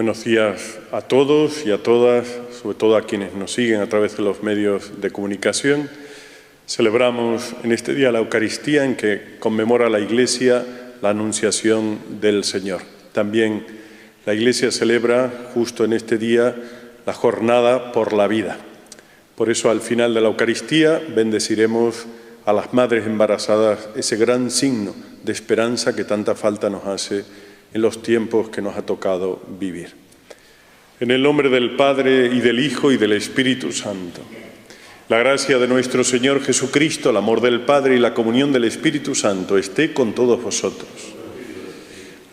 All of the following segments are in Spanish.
Buenos días a todos y a todas, sobre todo a quienes nos siguen a través de los medios de comunicación. Celebramos en este día la Eucaristía en que conmemora la Iglesia la Anunciación del Señor. También la Iglesia celebra justo en este día la jornada por la vida. Por eso al final de la Eucaristía bendeciremos a las madres embarazadas, ese gran signo de esperanza que tanta falta nos hace en los tiempos que nos ha tocado vivir. En el nombre del Padre, y del Hijo, y del Espíritu Santo. La gracia de nuestro Señor Jesucristo, el amor del Padre y la comunión del Espíritu Santo esté con todos vosotros.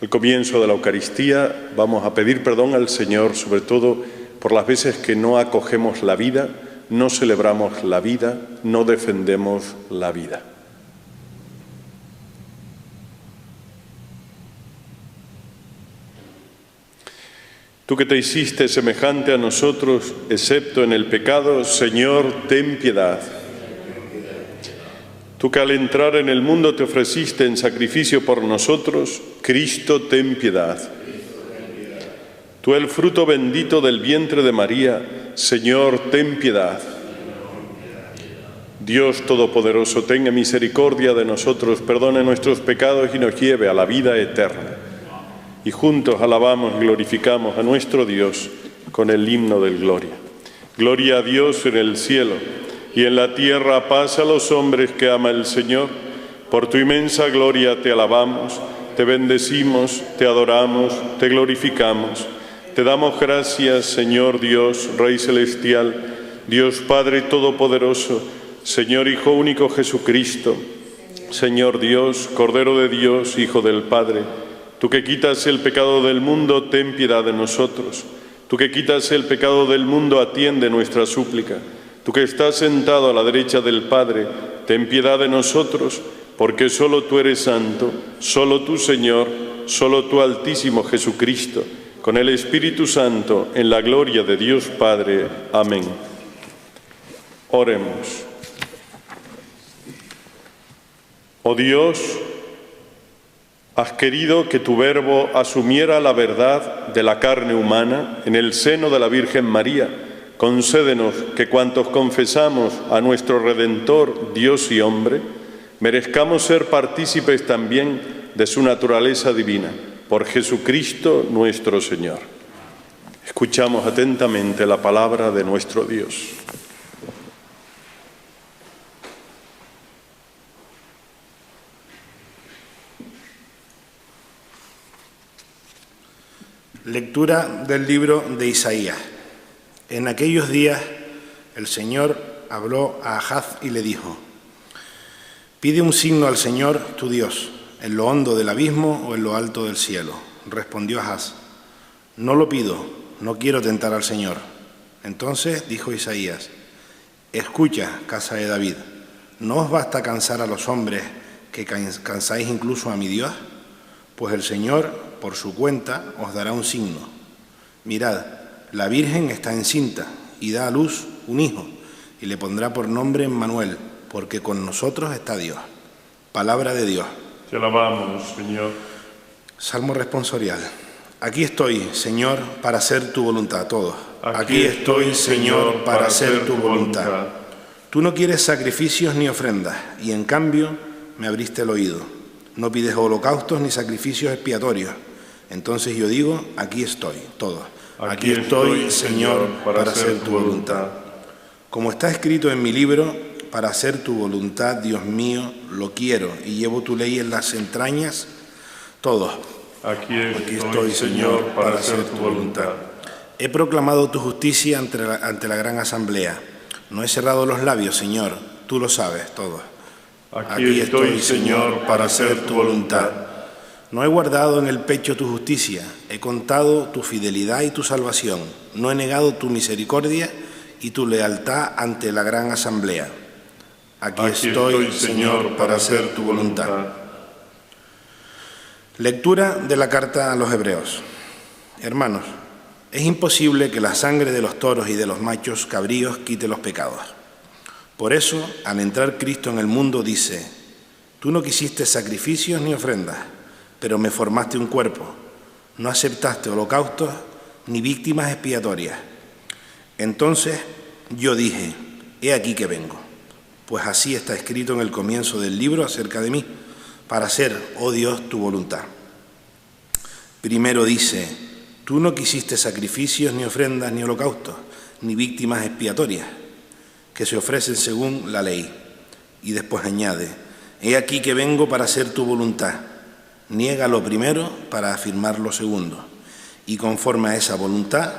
Al comienzo de la Eucaristía vamos a pedir perdón al Señor, sobre todo por las veces que no acogemos la vida, no celebramos la vida, no defendemos la vida. Tú que te hiciste semejante a nosotros, excepto en el pecado, Señor, ten piedad. Tú que al entrar en el mundo te ofreciste en sacrificio por nosotros, Cristo, ten piedad. Tú el fruto bendito del vientre de María, Señor, ten piedad. Dios Todopoderoso, tenga misericordia de nosotros, perdone nuestros pecados y nos lleve a la vida eterna. Y juntos alabamos y glorificamos a nuestro Dios con el himno del Gloria. Gloria a Dios en el cielo, y en la tierra paz a los hombres que ama el Señor. Por tu inmensa gloria te alabamos, te bendecimos, te adoramos, te glorificamos. Te damos gracias, Señor Dios, Rey celestial, Dios Padre Todopoderoso, Señor Hijo único Jesucristo, Señor Dios, Cordero de Dios, Hijo del Padre. Tú que quitas el pecado del mundo, ten piedad de nosotros. Tú que quitas el pecado del mundo, atiende nuestra súplica. Tú que estás sentado a la derecha del Padre, ten piedad de nosotros, porque solo tú eres santo, solo tú, Señor, solo tú, Altísimo Jesucristo, con el Espíritu Santo, en la gloria de Dios Padre. Amén. Oremos. Oh Dios, has querido que tu Verbo asumiera la verdad de la carne humana en el seno de la Virgen María. Concédenos que cuantos confesamos a nuestro Redentor, Dios y hombre, merezcamos ser partícipes también de su naturaleza divina. Por Jesucristo nuestro Señor. Escuchamos atentamente la palabra de nuestro Dios. Lectura del libro de Isaías. En aquellos días el Señor habló a Ahaz y le dijo: «Pide un signo al Señor tu Dios, en lo hondo del abismo o en lo alto del cielo». Respondió Ahaz: «No lo pido, no quiero tentar al Señor». Entonces dijo Isaías: «Escucha, casa de David, ¿no os basta cansar a los hombres que cansáis incluso a mi Dios? Pues el Señor, por su cuenta, os dará un signo. Mirad, la Virgen está encinta y da a luz un hijo, y le pondrá por nombre Emmanuel, porque con nosotros está Dios». Palabra de Dios. Te alabamos, Señor. Salmo responsorial. Aquí estoy, Señor, para hacer tu voluntad. Todos. Aquí estoy, Señor, para hacer tu voluntad. Tú no quieres sacrificios ni ofrendas, y en cambio me abriste el oído. No pides holocaustos ni sacrificios expiatorios. Entonces yo digo, aquí estoy, todos. Aquí estoy, Señor, para hacer tu voluntad. Como está escrito en mi libro, para hacer tu voluntad, Dios mío, lo quiero, y llevo tu ley en las entrañas, todos. Aquí estoy, Señor, para hacer tu voluntad. He proclamado tu justicia ante la gran asamblea. No he cerrado los labios, Señor, tú lo sabes, todos. Aquí estoy, Señor, para hacer tu voluntad. No he guardado en el pecho tu justicia, he contado tu fidelidad y tu salvación. No he negado tu misericordia y tu lealtad ante la gran asamblea. Aquí estoy, Señor, para hacer tu voluntad. Lectura de la carta a los Hebreos. Hermanos, es imposible que la sangre de los toros y de los machos cabríos quite los pecados. Por eso, al entrar Cristo en el mundo, dice: «Tú no quisiste sacrificios ni ofrendas, pero me formaste un cuerpo. No aceptaste holocaustos, ni víctimas expiatorias. Entonces yo dije, he aquí que vengo, pues así está escrito en el comienzo del libro acerca de mí, para hacer, oh Dios, tu voluntad. Primero dice, tú no quisiste sacrificios, ni ofrendas, ni holocaustos, ni víctimas expiatorias, que se ofrecen según la ley. Y después añade, he aquí que vengo para hacer tu voluntad. Niega lo primero para afirmar lo segundo. Y conforme a esa voluntad,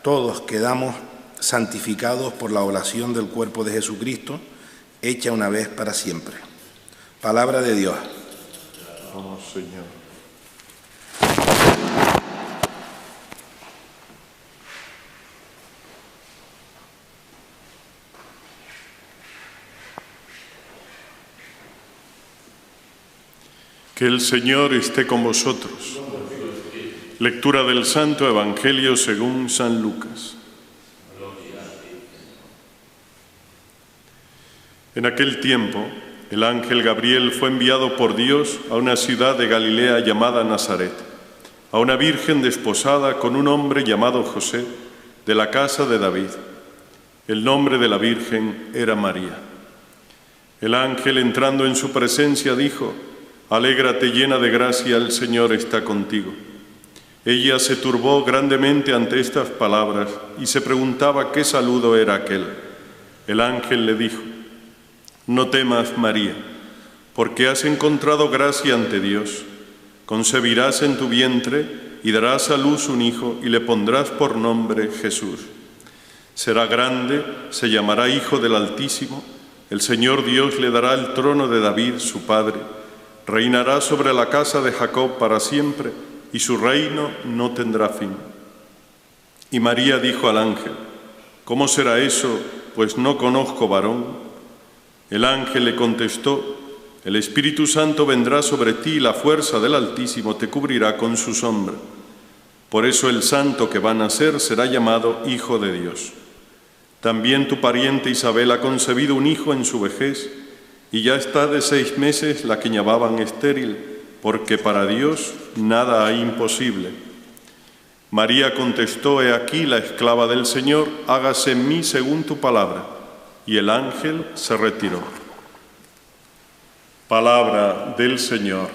todos quedamos santificados por la oblación del cuerpo de Jesucristo, hecha una vez para siempre. Palabra de Dios. Vamos, Señor. Que el Señor esté con vosotros. Lectura del Santo Evangelio según San Lucas. En aquel tiempo, el ángel Gabriel fue enviado por Dios a una ciudad de Galilea llamada Nazaret, a una virgen desposada con un hombre llamado José, de la casa de David. El nombre de la virgen era María. El ángel, entrando en su presencia, dijo, «Alégrate llena de gracia, el Señor está contigo». Ella se turbó grandemente ante estas palabras y se preguntaba qué saludo era aquel. El ángel le dijo, «No temas, María, porque has encontrado gracia ante Dios. Concebirás en tu vientre y darás a luz un hijo y le pondrás por nombre Jesús. Será grande, se llamará Hijo del Altísimo. El Señor Dios le dará el trono de David, su padre. Reinará sobre la casa de Jacob para siempre, y su reino no tendrá fin». Y María dijo al ángel, «¿Cómo será eso, pues no conozco varón?» El ángel le contestó, «El Espíritu Santo vendrá sobre ti y la fuerza del Altísimo te cubrirá con su sombra. Por eso el santo que va a nacer será llamado Hijo de Dios. También tu pariente Isabel ha concebido un hijo en su vejez, y ya está de 6 meses la que llamaban estéril, porque para Dios nada hay imposible». María contestó, «He aquí la esclava del Señor, hágase en mí según tu palabra». Y el ángel se retiró. Palabra del Señor.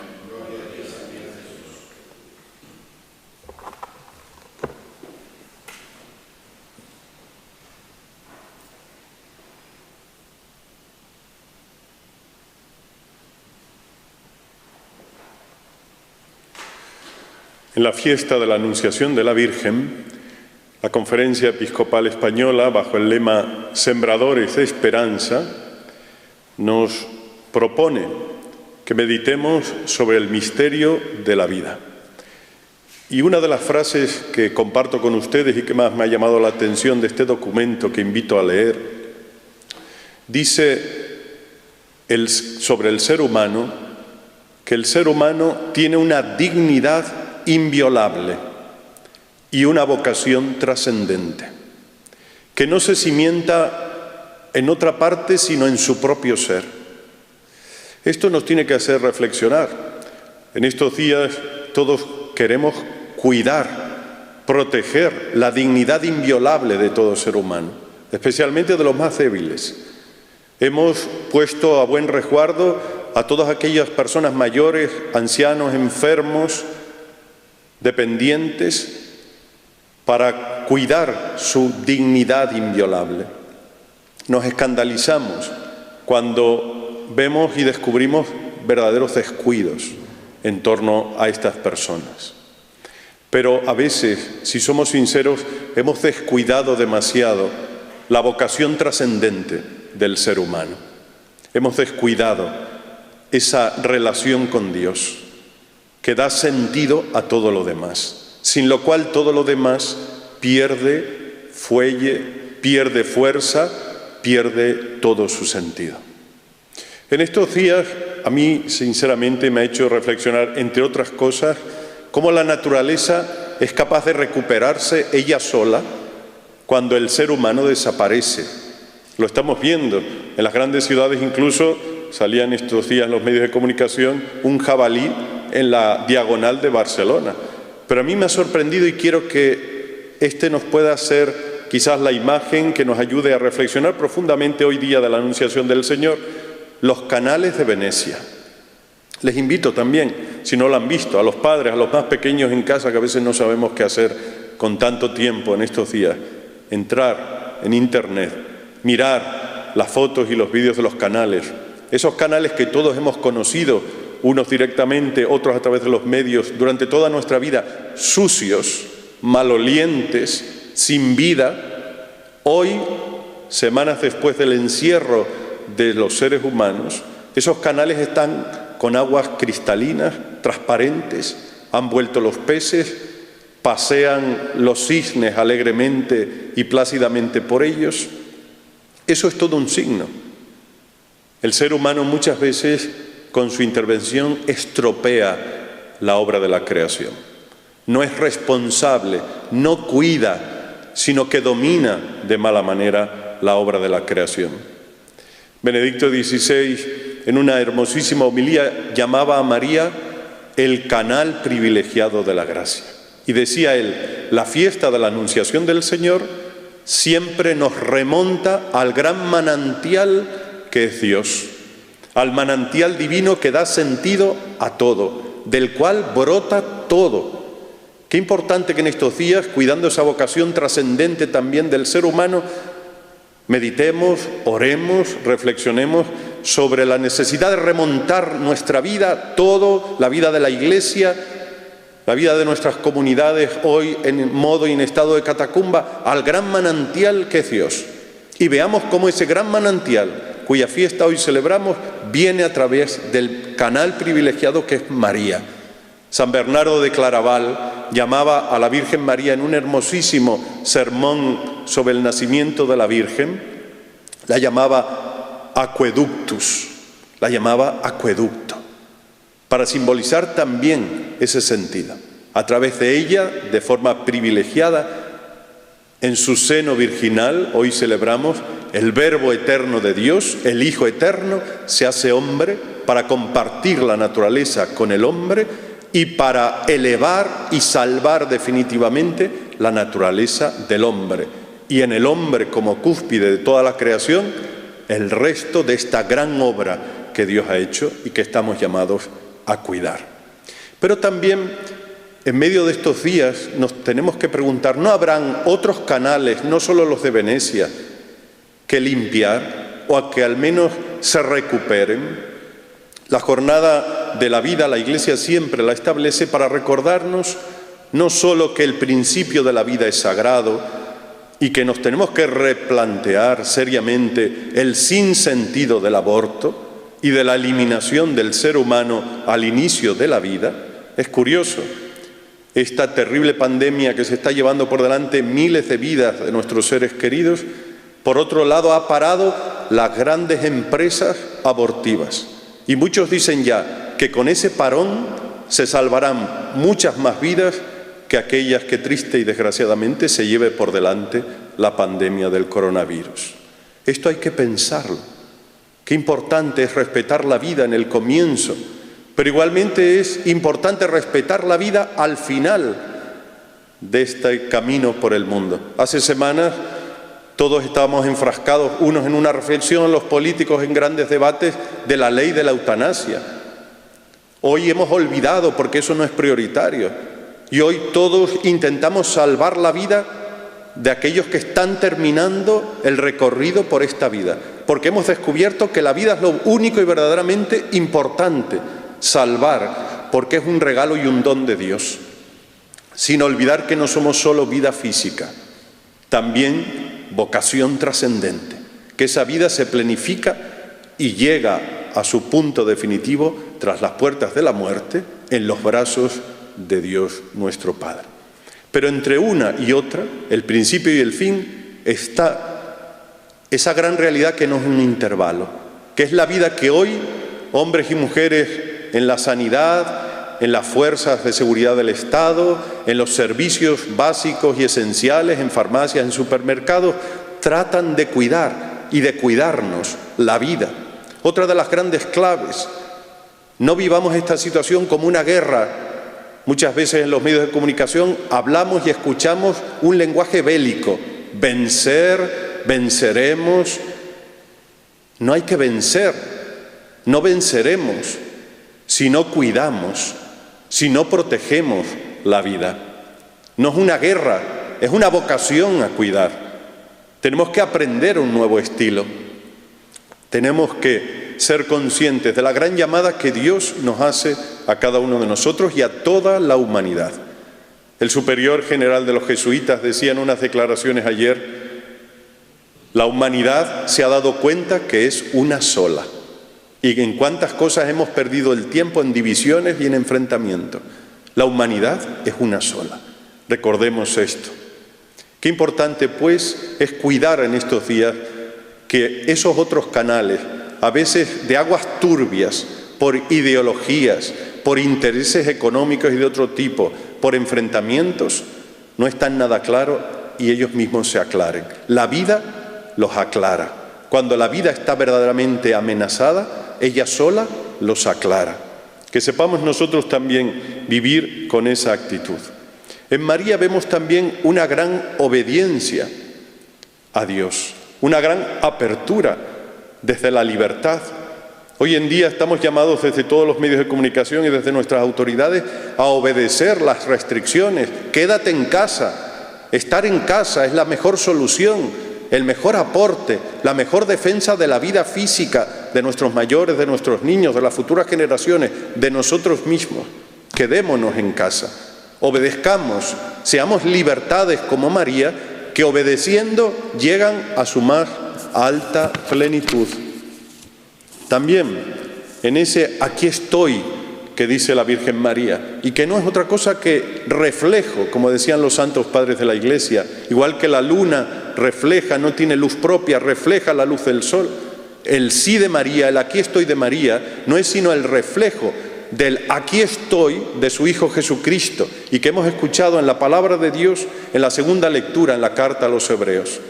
En la fiesta de la Anunciación de la Virgen, la Conferencia Episcopal Española, bajo el lema Sembradores de Esperanza, nos propone que meditemos sobre el misterio de la vida. Y una de las frases que comparto con ustedes y que más me ha llamado la atención de este documento que invito a leer, dice sobre el ser humano que el ser humano tiene una dignidad inviolable y una vocación trascendente, que no se cimienta en otra parte sino en su propio ser. Esto nos tiene que hacer reflexionar. En estos días todos queremos cuidar, proteger la dignidad inviolable de todo ser humano, especialmente de los más débiles. Hemos puesto a buen resguardo a todas aquellas personas mayores, ancianos, enfermos, dependientes, para cuidar su dignidad inviolable. Nos escandalizamos cuando vemos y descubrimos verdaderos descuidos en torno a estas personas. Pero a veces, si somos sinceros, hemos descuidado demasiado la vocación trascendente del ser humano. Hemos descuidado esa relación con Dios que da sentido a todo lo demás, sin lo cual todo lo demás pierde fuelle, pierde fuerza, pierde todo su sentido. En estos días, a mí sinceramente me ha hecho reflexionar, entre otras cosas, cómo la naturaleza es capaz de recuperarse ella sola cuando el ser humano desaparece. Lo estamos viendo en las grandes ciudades, incluso salían estos días en los medios de comunicación un jabalí en la diagonal de Barcelona. Pero a mí me ha sorprendido y quiero que este nos pueda ser quizás la imagen que nos ayude a reflexionar profundamente hoy día de la Anunciación del Señor, los canales de Venecia. Les invito también, si no lo han visto, a los padres, a los más pequeños en casa, que a veces no sabemos qué hacer con tanto tiempo en estos días, entrar en Internet, mirar las fotos y los vídeos de los canales, esos canales que todos hemos conocido, unos directamente, otros a través de los medios, durante toda nuestra vida, sucios, malolientes, sin vida. Hoy, semanas después del encierro de los seres humanos, esos canales están con aguas cristalinas, transparentes, han vuelto los peces, pasean los cisnes alegremente y plácidamente por ellos. Eso es todo un signo. El ser humano muchas veces, con su intervención, estropea la obra de la creación. No es responsable, no cuida, sino que domina de mala manera la obra de la creación. Benedicto XVI, en una hermosísima homilía, llamaba a María el canal privilegiado de la gracia. Y decía él, la fiesta de la Anunciación del Señor siempre nos remonta al gran manantial que es Dios, al manantial divino que da sentido a todo, del cual brota todo. Qué importante que en estos días, cuidando esa vocación trascendente también del ser humano, meditemos, oremos, reflexionemos sobre la necesidad de remontar nuestra vida, todo, la vida de la Iglesia, la vida de nuestras comunidades hoy en modo y en estado de catacumba, al gran manantial que es Dios. Y veamos cómo ese gran manantial, cuya fiesta hoy celebramos, viene a través del canal privilegiado que es María. San Bernardo de Claraval llamaba a la Virgen María en un hermosísimo sermón sobre el nacimiento de la Virgen, la llamaba aqueductus, la llamaba acueducto, para simbolizar también ese sentido. A través de ella, de forma privilegiada, en su seno virginal, hoy celebramos el Verbo eterno de Dios, el Hijo eterno, se hace hombre para compartir la naturaleza con el hombre y para elevar y salvar definitivamente la naturaleza del hombre. Y en el hombre, como cúspide de toda la creación, el resto de esta gran obra que Dios ha hecho y que estamos llamados a cuidar. Pero también, en medio de estos días, nos tenemos que preguntar, ¿no habrán otros canales, no solo los de Venecia, que limpiar o a que al menos se recuperen? La jornada de la vida, la Iglesia siempre la establece para recordarnos no solo que el principio de la vida es sagrado y que nos tenemos que replantear seriamente el sinsentido del aborto y de la eliminación del ser humano al inicio de la vida. Es curioso, esta terrible pandemia que se está llevando por delante miles de vidas de nuestros seres queridos, por otro lado ha parado las grandes empresas abortivas. Y muchos dicen ya que con ese parón se salvarán muchas más vidas que aquellas que triste y desgraciadamente se lleve por delante la pandemia del coronavirus. Esto hay que pensarlo. Qué importante es respetar la vida en el comienzo, pero igualmente es importante respetar la vida al final de este camino por el mundo. Hace semanas todos estábamos enfrascados, unos en una reflexión, los políticos en grandes debates de la ley de la eutanasia. Hoy hemos olvidado porque eso no es prioritario. Y hoy todos intentamos salvar la vida de aquellos que están terminando el recorrido por esta vida. Porque hemos descubierto que la vida es lo único y verdaderamente importante, salvar, porque es un regalo y un don de Dios. Sin olvidar que no somos solo vida física, también vocación trascendente, que esa vida se planifica y llega a su punto definitivo tras las puertas de la muerte en los brazos de Dios nuestro Padre. Pero entre una y otra, el principio y el fin, está esa gran realidad que no es un intervalo, que es la vida que hoy hombres y mujeres en la sanidad, en las fuerzas de seguridad del Estado, en los servicios básicos y esenciales, en farmacias, en supermercados, tratan de cuidar y de cuidarnos la vida. Otra de las grandes claves, no vivamos esta situación como una guerra Muchas veces en los medios de comunicación hablamos y escuchamos un lenguaje bélico. Vencer, venceremos. No hay que vencer, no venceremos si no cuidamos, si no protegemos la vida. No es una guerra, es una vocación a cuidar. Tenemos que aprender un nuevo estilo. Tenemos que ser conscientes de la gran llamada que Dios nos hace a cada uno de nosotros y a toda la humanidad. El superior general de los jesuitas decía en unas declaraciones ayer: la humanidad se ha dado cuenta que es una sola. Y en cuántas cosas hemos perdido el tiempo en divisiones y en enfrentamientos. La humanidad es una sola. Recordemos esto. Qué importante, pues, es cuidar en estos días que esos otros canales, a veces de aguas turbias, por ideologías, por intereses económicos y de otro tipo, por enfrentamientos, no están nada claros y ellos mismos se aclaren. La vida los aclara. Cuando la vida está verdaderamente amenazada, ella sola los aclara. Que sepamos nosotros también vivir con esa actitud. En María vemos también una gran obediencia a Dios, una gran apertura desde la libertad. Hoy en día estamos llamados desde todos los medios de comunicación y desde nuestras autoridades a obedecer las restricciones. Quédate en casa. Estar en casa es la mejor solución, el mejor aporte, la mejor defensa de la vida física de nuestros mayores, de nuestros niños, de las futuras generaciones, de nosotros mismos. Quedémonos en casa, obedezcamos, seamos libertades como María, que obedeciendo llegan a su más alta plenitud. También en ese aquí estoy que dice la Virgen María, y que no es otra cosa que reflejo, como decían los santos padres de la Iglesia, igual que la luna refleja, no tiene luz propia, refleja la luz del sol. El sí de María, el aquí estoy de María, no es sino el reflejo del aquí estoy de su Hijo Jesucristo, y que hemos escuchado en la palabra de Dios en la segunda lectura, en la carta a los Hebreos.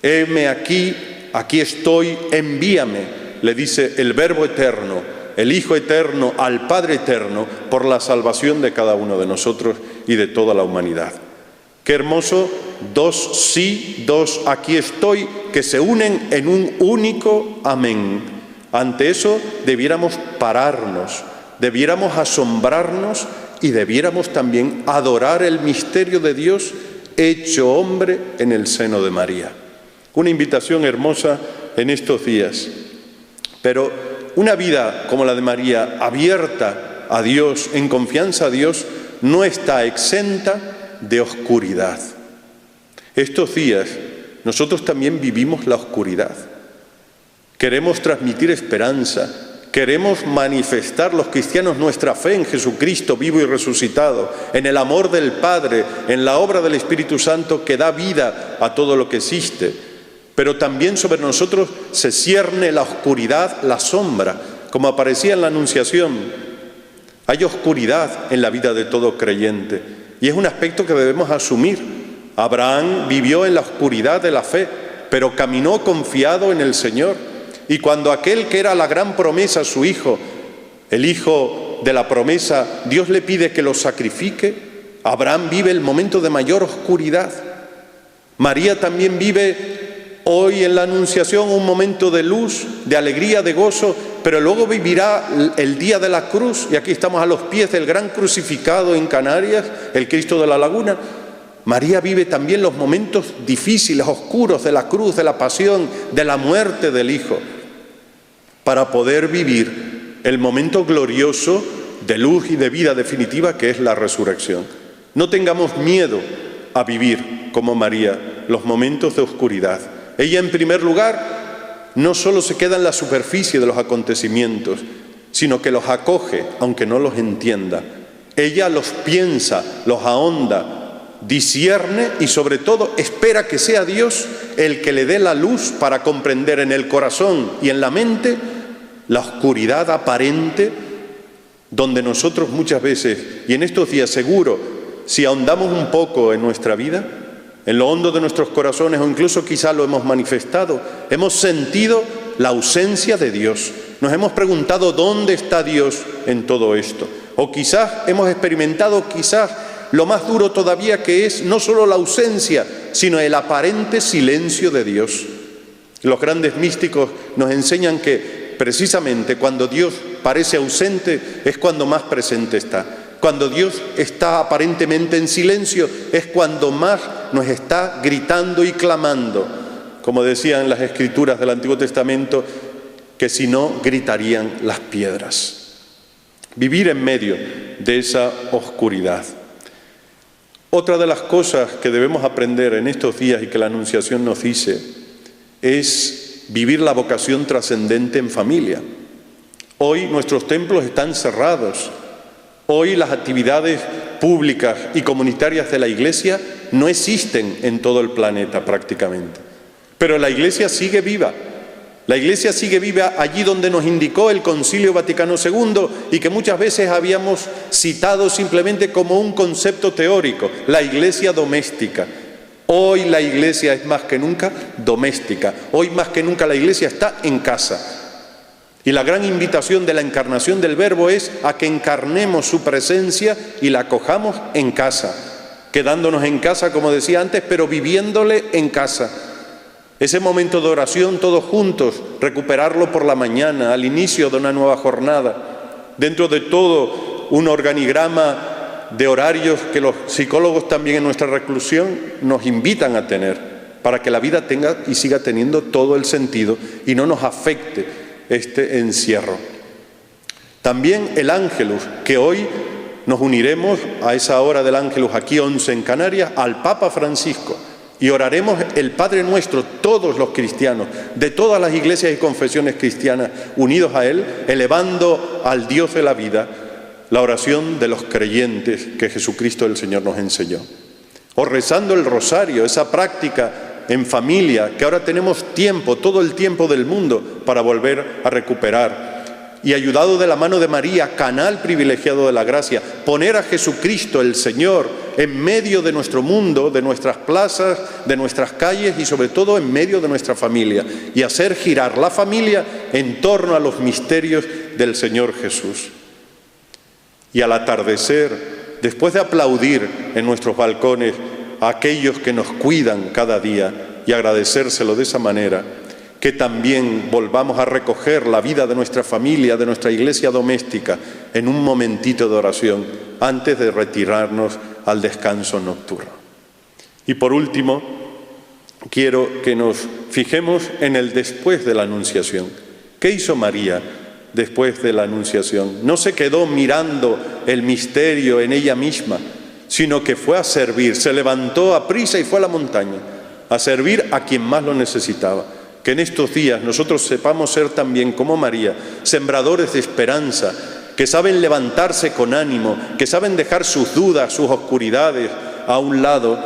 Heme aquí, aquí estoy, envíame, le dice el Verbo eterno, el Hijo eterno al Padre eterno, por la salvación de cada uno de nosotros y de toda la humanidad. Qué hermoso, dos sí, dos aquí estoy, que se unen en un único amén. Ante eso debiéramos pararnos, debiéramos asombrarnos y debiéramos también adorar el misterio de Dios hecho hombre en el seno de María. Una invitación hermosa en estos días. Pero una vida como la de María, abierta a Dios, en confianza a Dios, no está exenta de oscuridad. Estos días nosotros también vivimos la oscuridad. Queremos transmitir esperanza. Queremos manifestar los cristianos nuestra fe en Jesucristo vivo y resucitado, en el amor del Padre, en la obra del Espíritu Santo que da vida a todo lo que existe. Pero también sobre nosotros se cierne la oscuridad, la sombra, como aparecía en la Anunciación. Hay oscuridad en la vida de todo creyente y es un aspecto que debemos asumir. Abraham vivió en la oscuridad de la fe, pero caminó confiado en el Señor. Y cuando aquel que era la gran promesa, su hijo, el hijo de la promesa, Dios le pide que lo sacrifique, Abraham vive el momento de mayor oscuridad. María también vive hoy en la Anunciación un momento de luz, de alegría, de gozo, pero luego vivirá el día de la cruz, y aquí estamos a los pies del gran crucificado en Canarias, el Cristo de la Laguna. María vive también los momentos difíciles, oscuros de la cruz, de la pasión, de la muerte del Hijo, para poder vivir el momento glorioso de luz y de vida definitiva que es la resurrección. No tengamos miedo a vivir como María los momentos de oscuridad. Ella, en primer lugar, no solo se queda en la superficie de los acontecimientos, sino que los acoge, aunque no los entienda. Ella los piensa, los ahonda, discierne y sobre todo espera que sea Dios el que le dé la luz para comprender en el corazón y en la mente la oscuridad aparente donde nosotros muchas veces, y en estos días seguro, si ahondamos un poco en nuestra vida, en lo hondo de nuestros corazones, o incluso quizá lo hemos manifestado, hemos sentido la ausencia de Dios. Nos hemos preguntado dónde está Dios en todo esto. O quizás hemos experimentado lo más duro todavía, que es no solo la ausencia, sino el aparente silencio de Dios. Los grandes místicos nos enseñan que precisamente cuando Dios parece ausente es cuando más presente está. Cuando Dios está aparentemente en silencio es cuando más nos está gritando y clamando. Como decían las Escrituras del Antiguo Testamento, que si no gritarían las piedras. Vivir en medio de esa oscuridad. Otra de las cosas que debemos aprender en estos días y que la Anunciación nos dice es vivir la vocación trascendente en familia. Hoy nuestros templos están cerrados. Hoy las actividades públicas y comunitarias de la Iglesia no existen en todo el planeta prácticamente. Pero la Iglesia sigue viva. La Iglesia sigue viva allí donde nos indicó el Concilio Vaticano II y que muchas veces habíamos citado simplemente como un concepto teórico, la Iglesia doméstica. Hoy la Iglesia es más que nunca doméstica. Hoy más que nunca la Iglesia está en casa. Y la gran invitación de la encarnación del Verbo es a que encarnemos su presencia y la acojamos en casa, quedándonos en casa, como decía antes, pero viviéndole en casa. Ese momento de oración todos juntos, recuperarlo por la mañana, al inicio de una nueva jornada, dentro de todo un organigrama de horarios que los psicólogos también en nuestra reclusión nos invitan a tener, para que la vida tenga y siga teniendo todo el sentido y no nos afecte este encierro. También el Ángelus, que hoy nos uniremos a esa hora del Ángelus, aquí 11 en Canarias, al Papa Francisco, y oraremos el Padre Nuestro, todos los cristianos, de todas las iglesias y confesiones cristianas, unidos a Él, elevando al Dios de la vida la oración de los creyentes que Jesucristo el Señor nos enseñó. O rezando el rosario, esa práctica en familia, que ahora tenemos tiempo, todo el tiempo del mundo, para volver a recuperar. Y ayudado de la mano de María, canal privilegiado de la gracia, poner a Jesucristo el Señor en medio de nuestro mundo, de nuestras plazas, de nuestras calles y sobre todo en medio de nuestra familia, y hacer girar la familia en torno a los misterios del Señor Jesús. Y al atardecer, después de aplaudir en nuestros balcones a aquellos que nos cuidan cada día y agradecérselo de esa manera, que también volvamos a recoger la vida de nuestra familia, de nuestra iglesia doméstica, en un momentito de oración, antes de retirarnos al descanso nocturno. Y por último, quiero que nos fijemos en el después de la Anunciación. ¿Qué hizo María después de la Anunciación? No se quedó mirando el misterio en ella misma, sino que fue a servir, se levantó aprisa y fue a la montaña, a servir a quien más lo necesitaba. Que en estos días nosotros sepamos ser también, como María, sembradores de esperanza, que saben levantarse con ánimo, que saben dejar sus dudas, sus oscuridades a un lado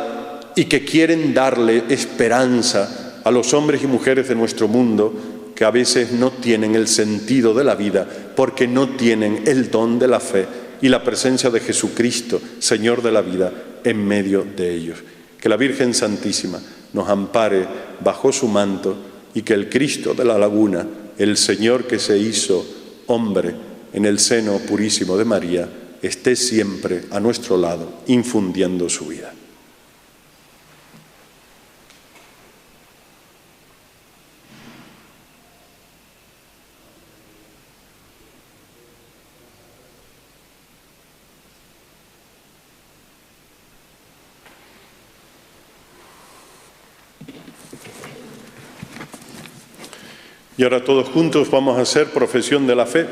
y que quieren darle esperanza a los hombres y mujeres de nuestro mundo que a veces no tienen el sentido de la vida porque no tienen el don de la fe y la presencia de Jesucristo, Señor de la vida, en medio de ellos. Que la Virgen Santísima nos ampare bajo su manto y que el Cristo de la Laguna, el Señor que se hizo hombre en el seno purísimo de María, esté siempre a nuestro lado, infundiendo su vida. Y ahora todos juntos vamos a hacer profesión de la fe.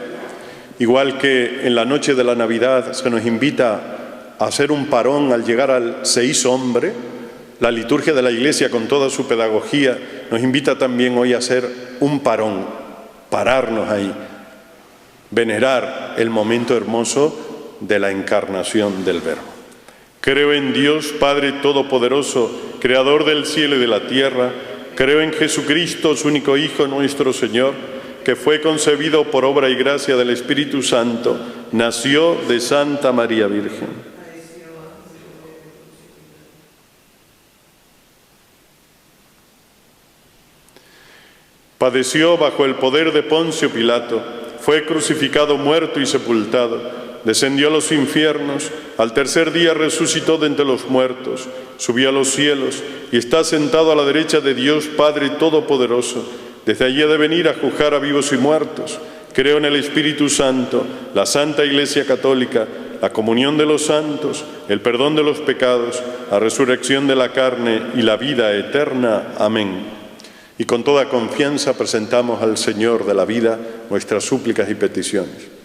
Igual que en la noche de la Navidad se nos invita a hacer un parón al llegar al se hizo hombre, la liturgia de la Iglesia con toda su pedagogía nos invita también hoy a hacer un parón, pararnos ahí, venerar el momento hermoso de la encarnación del Verbo. Creo en Dios, Padre Todopoderoso, Creador del cielo y de la tierra. Creo en Jesucristo, su único Hijo, nuestro Señor, que fue concebido por obra y gracia del Espíritu Santo, nació de Santa María Virgen. Padeció bajo el poder de Poncio Pilato, fue crucificado, muerto y sepultado, descendió a los infiernos, al tercer día resucitó de entre los muertos, subió a los cielos y está sentado a la derecha de Dios Padre Todopoderoso. Desde allí ha de venir a juzgar a vivos y muertos. Creo en el Espíritu Santo, la Santa Iglesia Católica, la comunión de los santos, el perdón de los pecados, la resurrección de la carne y la vida eterna. Amén. Y con toda confianza presentamos al Señor de la vida nuestras súplicas y peticiones.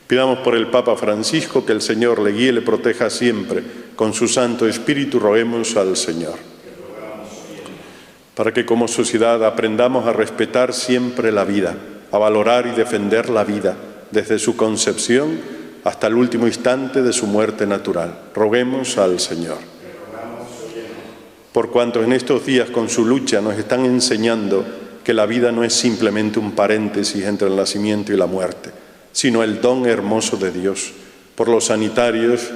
Pidamos por el Papa Francisco que el Señor le guíe y le proteja siempre. Con su Santo Espíritu roguemos al Señor. Para que como sociedad aprendamos a respetar siempre la vida, a valorar y defender la vida, desde su concepción hasta el último instante de su muerte natural. Roguemos al Señor. Por cuanto en estos días con su lucha nos están enseñando que la vida no es simplemente un paréntesis entre el nacimiento y la muerte, sino el don hermoso de Dios, por los sanitarios,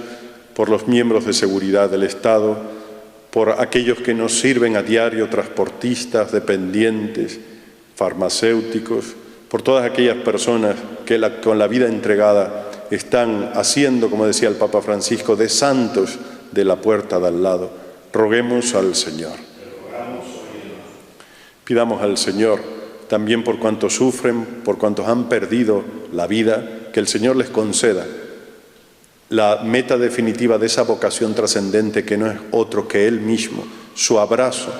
por los miembros de seguridad del Estado, por aquellos que nos sirven a diario, transportistas, dependientes, farmacéuticos, por todas aquellas personas que con la vida entregada están haciendo, como decía el Papa Francisco, de santos de la puerta de al lado. Roguemos al Señor. Pidamos al Señor también por cuantos sufren, por cuantos han perdido la vida, que el Señor les conceda la meta definitiva de esa vocación trascendente que no es otro que Él mismo, su abrazo.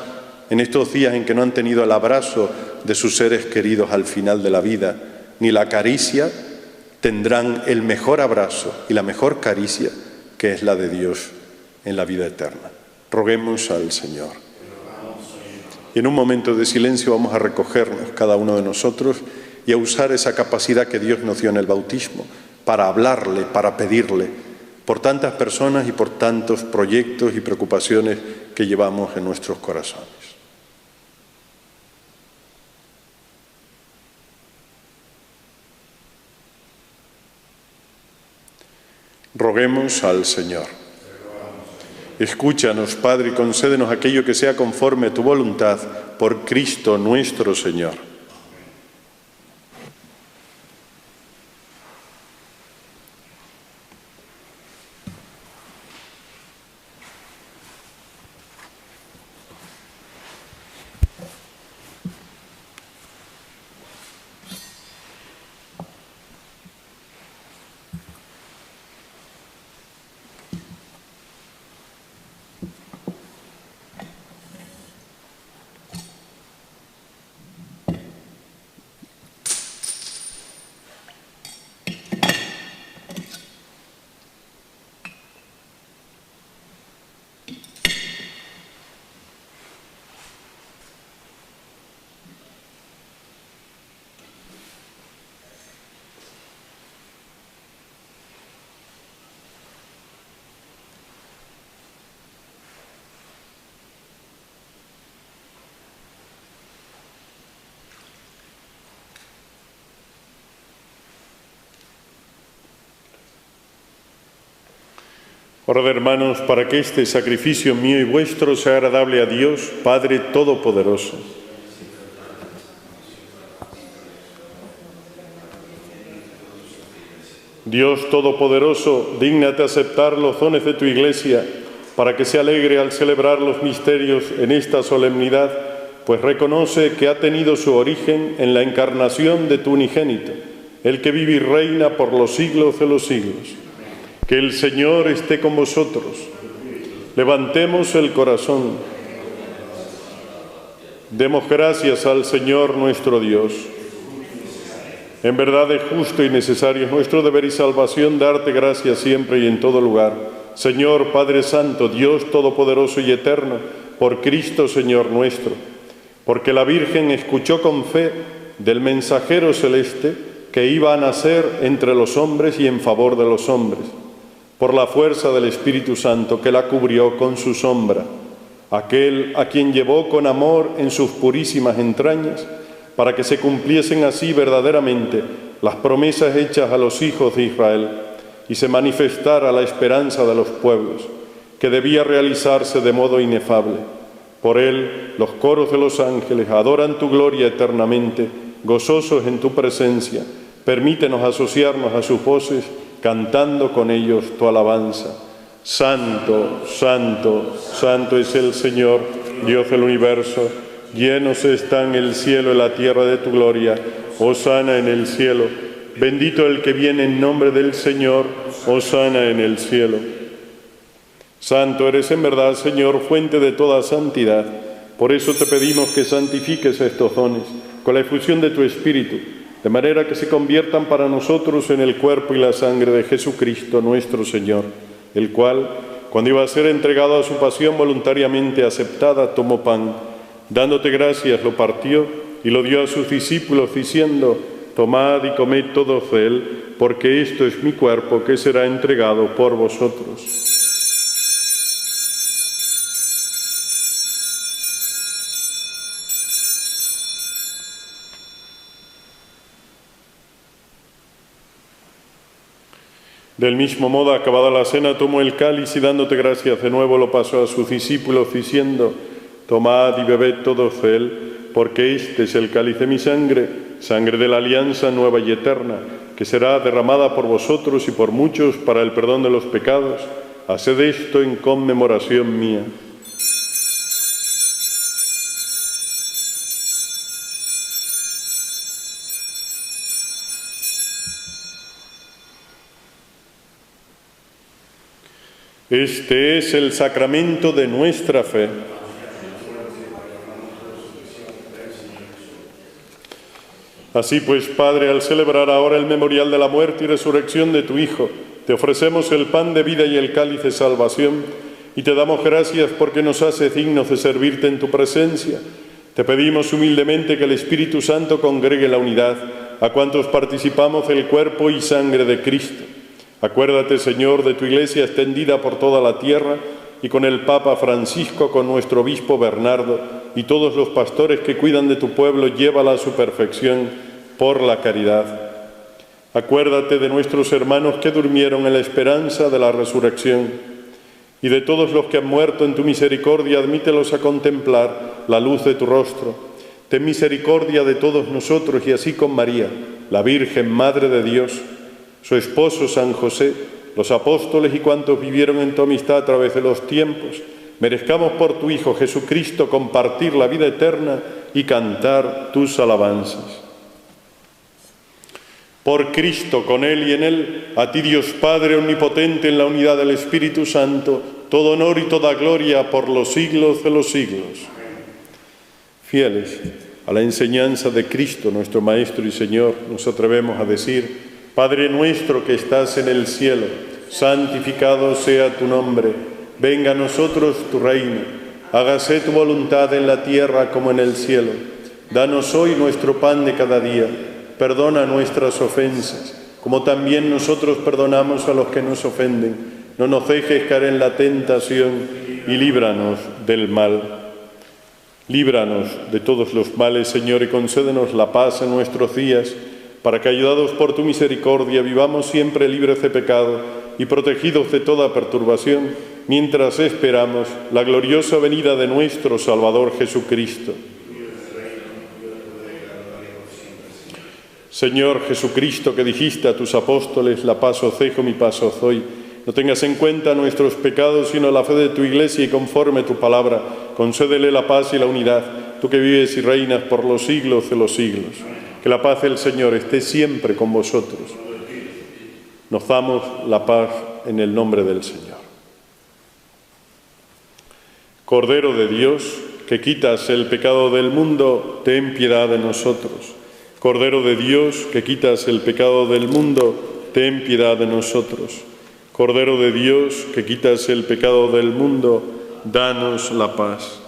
En estos días en que no han tenido el abrazo de sus seres queridos al final de la vida, ni la caricia, tendrán el mejor abrazo y la mejor caricia, que es la de Dios en la vida eterna. Roguemos al Señor. Y en un momento de silencio vamos a recogernos cada uno de nosotros y a usar esa capacidad que Dios nos dio en el bautismo para hablarle, para pedirle por tantas personas y por tantos proyectos y preocupaciones que llevamos en nuestros corazones. Roguemos al Señor. Escúchanos, Padre, y concédenos aquello que sea conforme a tu voluntad, por Cristo nuestro Señor. Orad, hermanos, para que este sacrificio mío y vuestro sea agradable a Dios, Padre Todopoderoso. Dios Todopoderoso, dígnate aceptar los dones de tu Iglesia, para que se alegre al celebrar los misterios en esta solemnidad, pues reconoce que ha tenido su origen en la encarnación de tu unigénito, el que vive y reina por los siglos de los siglos. Que el Señor esté con vosotros. Levantemos el corazón. Demos gracias al Señor nuestro Dios. En verdad es justo y necesario, es nuestro deber y salvación darte gracias siempre y en todo lugar. Señor Padre Santo, Dios Todopoderoso y Eterno, por Cristo Señor nuestro. Porque la Virgen escuchó con fe del mensajero celeste que iba a nacer entre los hombres y en favor de los hombres. Por la fuerza del Espíritu Santo que la cubrió con su sombra, aquel a quien llevó con amor en sus purísimas entrañas, para que se cumpliesen así verdaderamente las promesas hechas a los hijos de Israel y se manifestara la esperanza de los pueblos, que debía realizarse de modo inefable. Por él, los coros de los ángeles adoran tu gloria eternamente, gozosos en tu presencia. Permítenos asociarnos a sus voces cantando con ellos tu alabanza. Santo, santo, santo es el Señor, Dios del universo. Llenos están el cielo y la tierra de tu gloria. Hosana en el cielo. Bendito el que viene en nombre del Señor. Hosana en el cielo. Santo eres en verdad, Señor, fuente de toda santidad. Por eso te pedimos que santifiques estos dones con la efusión de tu Espíritu, de manera que se conviertan para nosotros en el cuerpo y la sangre de Jesucristo nuestro Señor, el cual, cuando iba a ser entregado a su pasión voluntariamente aceptada, tomó pan, dándote gracias, lo partió y lo dio a sus discípulos, diciendo: tomad y comed todos de él, porque esto es mi cuerpo que será entregado por vosotros. Del mismo modo, acabada la cena, tomó el cáliz y dándote gracias de nuevo lo pasó a sus discípulos, diciendo: tomad y bebed todos de él, porque este es el cáliz de mi sangre, sangre de la alianza nueva y eterna, que será derramada por vosotros y por muchos para el perdón de los pecados. Haced esto en conmemoración mía. Este es el sacramento de nuestra fe. Así pues, Padre, al celebrar ahora el memorial de la muerte y resurrección de tu Hijo, te ofrecemos el pan de vida y el cáliz de salvación, y te damos gracias porque nos haces dignos de servirte en tu presencia. Te pedimos humildemente que el Espíritu Santo congregue la unidad a cuantos participamos del cuerpo y sangre de Cristo. Acuérdate, Señor, de tu Iglesia extendida por toda la tierra y con el Papa Francisco, con nuestro obispo Bernardo y todos los pastores que cuidan de tu pueblo, llévala a su perfección por la caridad. Acuérdate de nuestros hermanos que durmieron en la esperanza de la resurrección y de todos los que han muerto en tu misericordia, admítelos a contemplar la luz de tu rostro. Ten misericordia de todos nosotros y así con María, la Virgen Madre de Dios, su esposo San José, los apóstoles y cuantos vivieron en tu amistad a través de los tiempos, merezcamos por tu Hijo Jesucristo compartir la vida eterna y cantar tus alabanzas. Por Cristo, con Él y en Él, a ti Dios Padre omnipotente en la unidad del Espíritu Santo, todo honor y toda gloria por los siglos de los siglos. Fieles a la enseñanza de Cristo, nuestro Maestro y Señor, nos atrevemos a decir: Padre nuestro que estás en el cielo, santificado sea tu nombre. Venga a nosotros tu reino. Hágase tu voluntad en la tierra como en el cielo. Danos hoy nuestro pan de cada día. Perdona nuestras ofensas, como también nosotros perdonamos a los que nos ofenden. No nos dejes caer en la tentación y líbranos del mal. Líbranos de todos los males, Señor, y concédenos la paz en nuestros días, para que, ayudados por tu misericordia, vivamos siempre libres de pecado y protegidos de toda perturbación, mientras esperamos la gloriosa venida de nuestro Salvador Jesucristo. Señor Jesucristo, que dijiste a tus apóstoles: la paz os dejo, mi paz os doy, no tengas en cuenta nuestros pecados, sino la fe de tu Iglesia, y conforme tu palabra, concédele la paz y la unidad, tú que vives y reinas por los siglos de los siglos. Que la paz del Señor esté siempre con vosotros. Nos damos la paz en el nombre del Señor. Cordero de Dios, que quitas el pecado del mundo, ten piedad de nosotros. Cordero de Dios, que quitas el pecado del mundo, ten piedad de nosotros. Cordero de Dios, que quitas el pecado del mundo, danos la paz.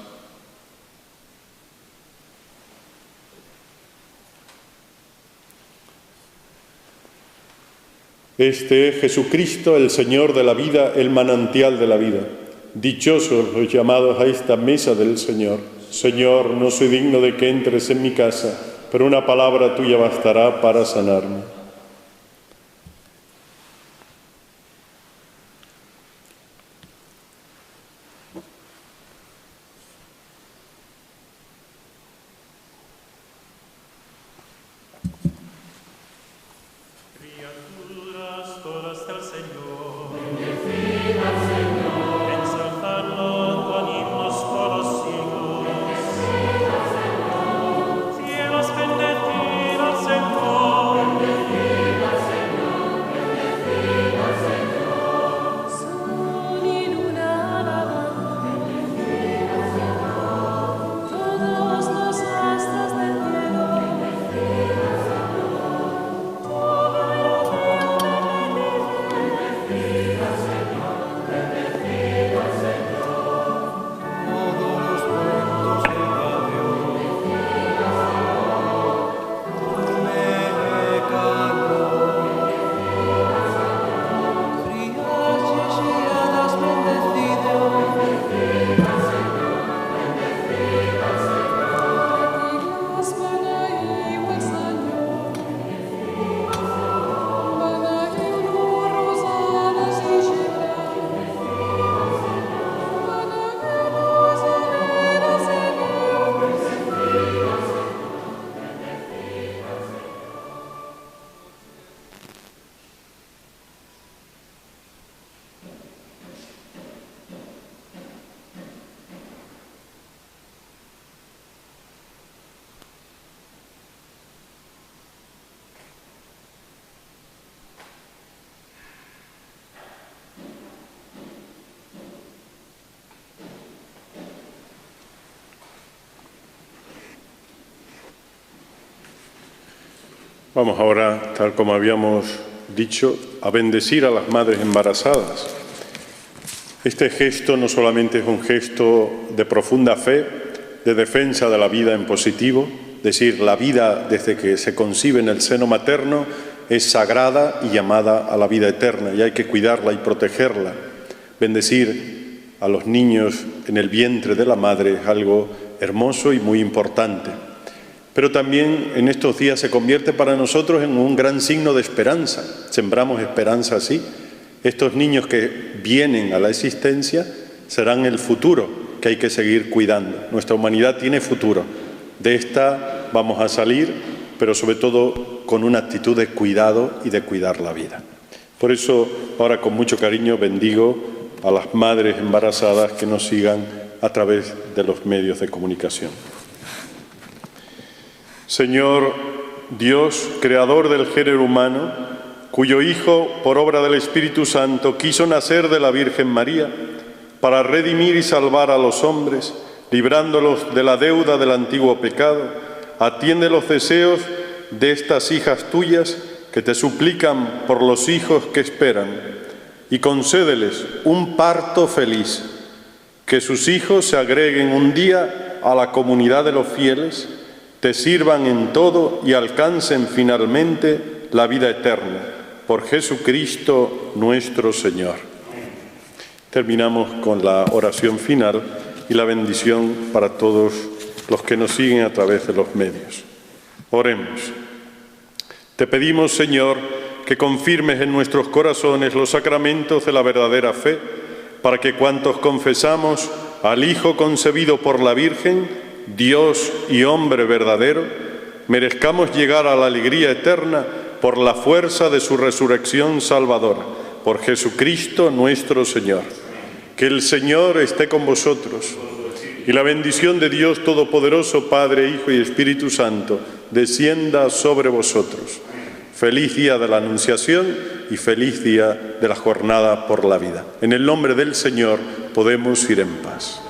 Este es Jesucristo, el Señor de la vida, el manantial de la vida. Dichosos los llamados a esta mesa del Señor. Señor, no soy digno de que entres en mi casa, pero una palabra tuya bastará para sanarme. Criaturas todas Vamos ahora, tal como habíamos dicho, a bendecir a las madres embarazadas. Este gesto no solamente es un gesto de profunda fe, de defensa de la vida en positivo, es decir, la vida desde que se concibe en el seno materno es sagrada y llamada a la vida eterna, y hay que cuidarla y protegerla. Bendecir a los niños en el vientre de la madre es algo hermoso y muy importante. Pero también en estos días se convierte para nosotros en un gran signo de esperanza. Sembramos esperanza así. Estos niños que vienen a la existencia serán el futuro que hay que seguir cuidando. Nuestra humanidad tiene futuro. De esta vamos a salir, pero sobre todo con una actitud de cuidado y de cuidar la vida. Por eso, ahora con mucho cariño bendigo a las madres embarazadas que nos sigan a través de los medios de comunicación. Señor Dios, creador del género humano, cuyo Hijo, por obra del Espíritu Santo, quiso nacer de la Virgen María para redimir y salvar a los hombres, librándolos de la deuda del antiguo pecado, atiende los deseos de estas hijas tuyas que te suplican por los hijos que esperan y concédeles un parto feliz, que sus hijos se agreguen un día a la comunidad de los fieles, te sirvan en todo y alcancen finalmente la vida eterna. Por Jesucristo nuestro Señor. Terminamos con la oración final y la bendición para todos los que nos siguen a través de los medios. Oremos. Te pedimos, Señor, que confirmes en nuestros corazones los sacramentos de la verdadera fe, para que cuantos confesamos al Hijo concebido por la Virgen, Dios y hombre verdadero, merezcamos llegar a la alegría eterna por la fuerza de su resurrección salvadora, por Jesucristo nuestro Señor. Que el Señor esté con vosotros y la bendición de Dios Todopoderoso, Padre, Hijo y Espíritu Santo, descienda sobre vosotros. Feliz día de la Anunciación y feliz día de la jornada por la vida. En el nombre del Señor podemos ir en paz.